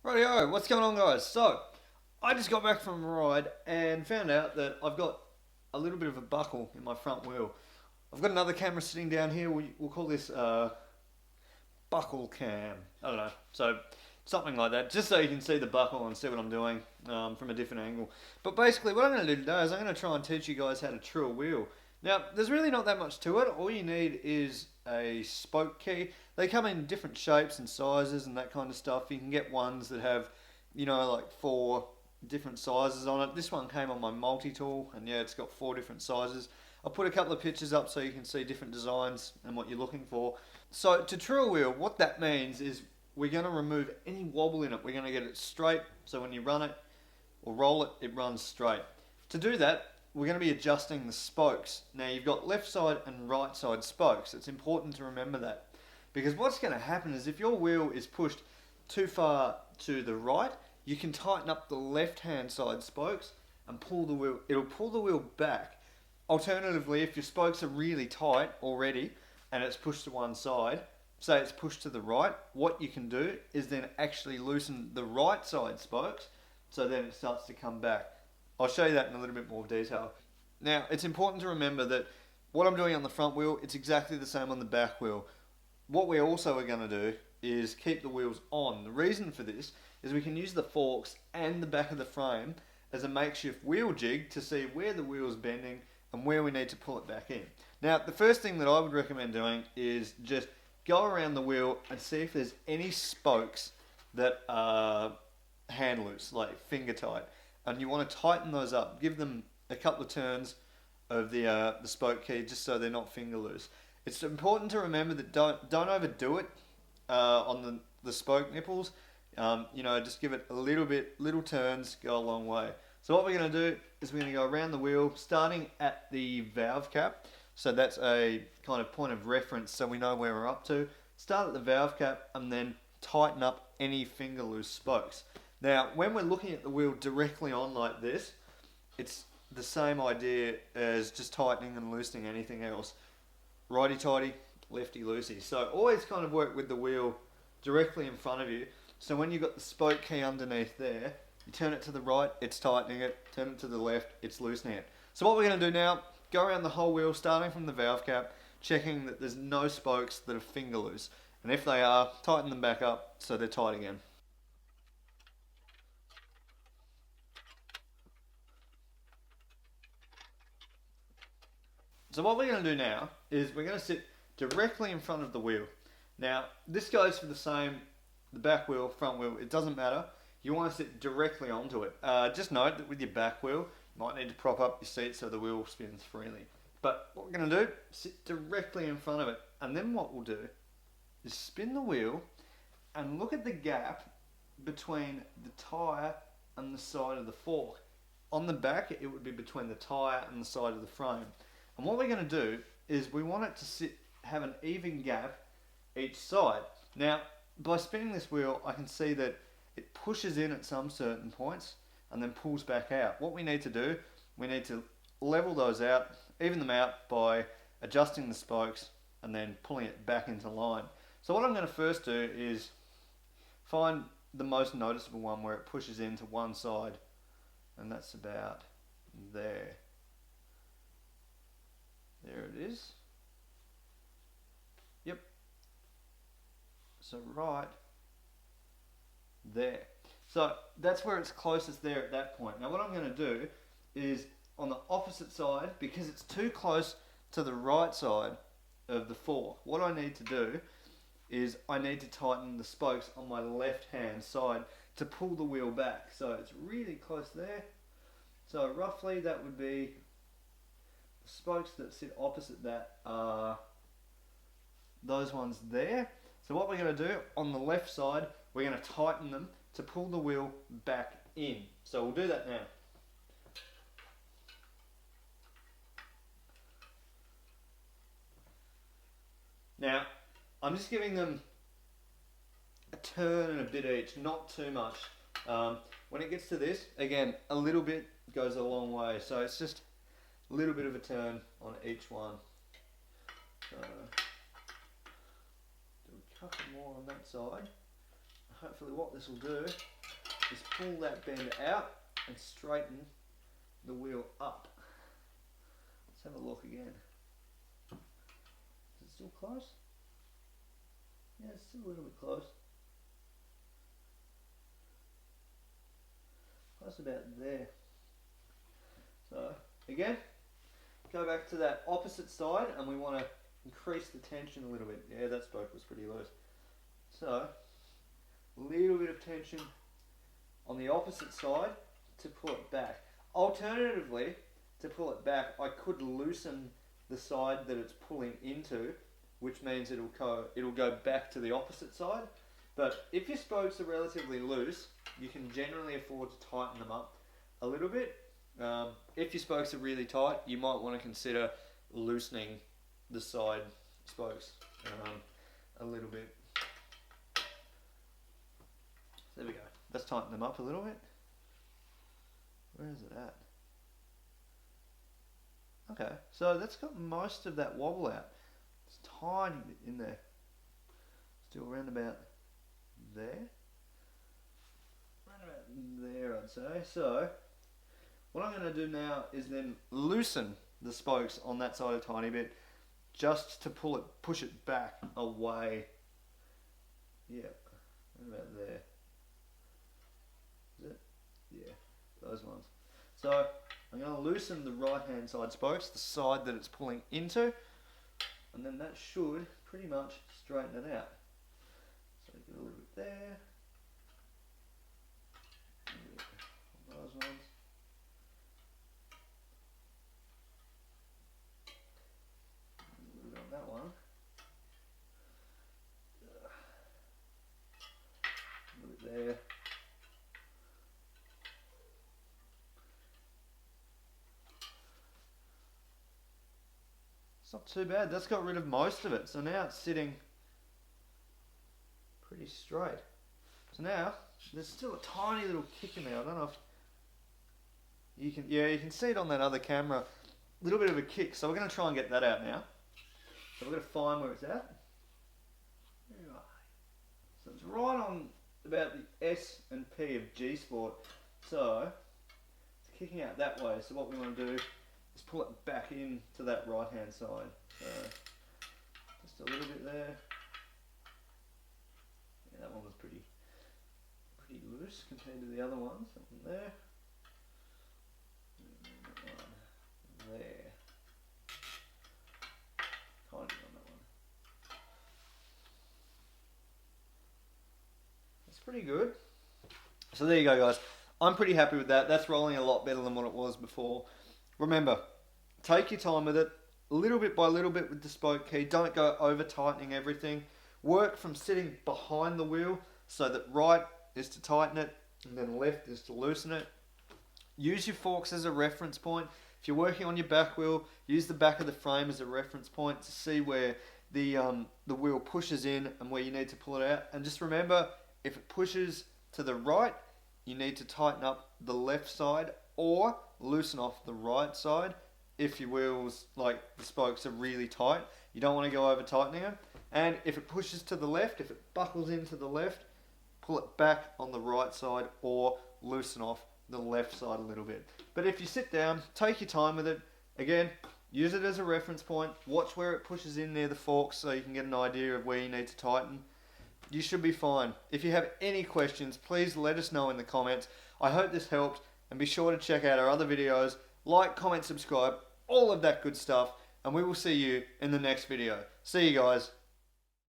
Rightio, what's going on guys? So, I just got back from a ride and found out that I've got a little bit of a buckle in my front wheel. I've got another camera sitting down here, we'll call this buckle cam. I don't know, so something like that, just so you can see the buckle and see what I'm doing from a different angle. But basically what I'm going to do today is I'm going to try and teach you guys how to true a wheel. Now, there's really not that much to it. All you need is a spoke key. They come in different shapes and sizes and that kind of stuff. You can get ones that have, like 4 different sizes on it. This one came on my multi-tool, and yeah, it's got 4 different sizes. I'll put a couple of pictures up so you can see different designs and what you're looking for. So to true a wheel, what that means is we're going to remove any wobble in it. We're going to get it straight, so when you run it or roll it, it runs straight. To do that, we're going to be adjusting the spokes. Now you've got left side and right side spokes. It's important to remember that, because what's going to happen is if your wheel is pushed too far to the right, you can tighten up the left hand side spokes and pull the wheel. It'll pull the wheel back. Alternatively, if your spokes are really tight already and it's pushed to one side, say it's pushed to the right, what you can do is then actually loosen the right side spokes so then it starts to come back. I'll show you that in a little bit more detail. Now, it's important to remember that what I'm doing on the front wheel, it's exactly the same on the back wheel. What we also are going to do is keep the wheels on. The reason for this is we can use the forks and the back of the frame as a makeshift wheel jig to see where the wheel's bending and where we need to pull it back in. Now, the first thing that I would recommend doing is just go around the wheel and see if there's any spokes that are hand loose, like finger tight. And you want to tighten those up. Give them a couple of turns of the spoke key just so they're not finger loose. It's important to remember that don't overdo it on the spoke nipples. Just give it a little turns, go a long way. So what we're going to do is we're going to go around the wheel, starting at the valve cap. So that's a kind of point of reference so we know where we're up to. Start at the valve cap and then tighten up any finger loose spokes. Now, when we're looking at the wheel directly on like this, it's the same idea as just tightening and loosening anything else. Righty-tighty, lefty-loosey. So always kind of work with the wheel directly in front of you. So when you've got the spoke key underneath there, you turn it to the right, it's tightening it. Turn it to the left, it's loosening it. So what we're going to do now, go around the whole wheel, starting from the valve cap, checking that there's no spokes that are finger loose. And if they are, tighten them back up so they're tight again. So what we're going to do now is we're going to sit directly in front of the wheel. Now, this goes for the back wheel, front wheel, it doesn't matter. You want to sit directly onto it. Just note that with your back wheel, you might need to prop up your seat so the wheel spins freely. But what we're going to do, sit directly in front of it. And then what we'll do is spin the wheel and look at the gap between the tyre and the side of the fork. On the back, it would be between the tyre and the side of the frame. And what we're going to do is we want it to have an even gap each side. Now, by spinning this wheel, I can see that it pushes in at some certain points and then pulls back out. What we need to do, we need to level those out, even them out by adjusting the spokes and then pulling it back into line. So what I'm going to first do is find the most noticeable one where it pushes into one side, and that's about there. There it is. Yep. So right there. So that's where it's closest there at that point. Now what I'm going to do is on the opposite side, because it's too close to the right side of the fork, what I need to do is I need to tighten the spokes on my left hand side to pull the wheel back. So it's really close there. So roughly that would be the spokes that sit opposite that are those ones there. So what we're going to do on the left side, we're going to tighten them to pull the wheel back in. So we'll do that now. Now, I'm just giving them a turn and a bit each, not too much. When it gets to this, again, a little bit goes a long way. So it's just a little bit of a turn on each one. So, do a couple more on that side. Hopefully what this will do is pull that bend out and straighten the wheel up. Let's have a look again. Is it still close? Yeah, it's still a little bit close. Close about there. So, again, go back to that opposite side and we want to increase the tension a little bit. Yeah, that spoke was pretty loose. So, a little bit of tension on the opposite side to pull it back. Alternatively, to pull it back, I could loosen the side that it's pulling into, which means it'll go back to the opposite side. But if your spokes are relatively loose, you can generally afford to tighten them up a little bit. If your spokes are really tight, you might want to consider loosening the side spokes a little bit. There we go. Let's tighten them up a little bit. Where is it at? Okay, so that's got most of that wobble out. It's a tiny bit in there. Still around about there. Around about there, I'd say. So, what I'm going to do now is then loosen the spokes on that side a tiny bit, just to push it back away. Yep, around about there. Is it? Yeah, those ones. So I'm going to loosen the right hand side spokes, the side that it's pulling into, and then that should pretty much straighten it out. So get a little bit there, on those ones. A little bit on that one. A little bit there. It's not too bad. That's got rid of most of it. So now it's sitting pretty straight. So now there's still a tiny little kick in there. I don't know if you can. Yeah, you can see it on that other camera. A little bit of a kick. So we're going to try and get that out now. So we're going to find where it's at. There you are. So it's right on about the S and P of G Sport. So it's kicking out that way. So what we want to do is pull it back into that right hand side. So just a little bit there. Yeah, that one was pretty loose compared to the other ones. That one there. And that one there. Tiny on that one. That's pretty good. So there you go, guys. I'm pretty happy with that. That's rolling a lot better than what it was before. Remember, take your time with it, little bit by little bit with the spoke key. Don't go over tightening everything. Work from sitting behind the wheel so that right is to tighten it and then left is to loosen it. Use your forks as a reference point. If you're working on your back wheel, use the back of the frame as a reference point to see where the wheel pushes in and where you need to pull it out. And just remember, if it pushes to the right, you need to tighten up the left side or loosen off the right side if your wheels, like the spokes, are really tight. You don't want to go over tightening them. And if it pushes to the left, if it buckles into the left, pull it back on the right side or loosen off the left side a little bit. But if you sit down, take your time with it. Again, use it as a reference point. Watch where it pushes in near the forks so you can get an idea of where you need to tighten. You should be fine. If you have any questions, please let us know in the comments. I hope this helped, and be sure to check out our other videos. Like, comment, subscribe, all of that good stuff, and we will see you in the next video. See you guys.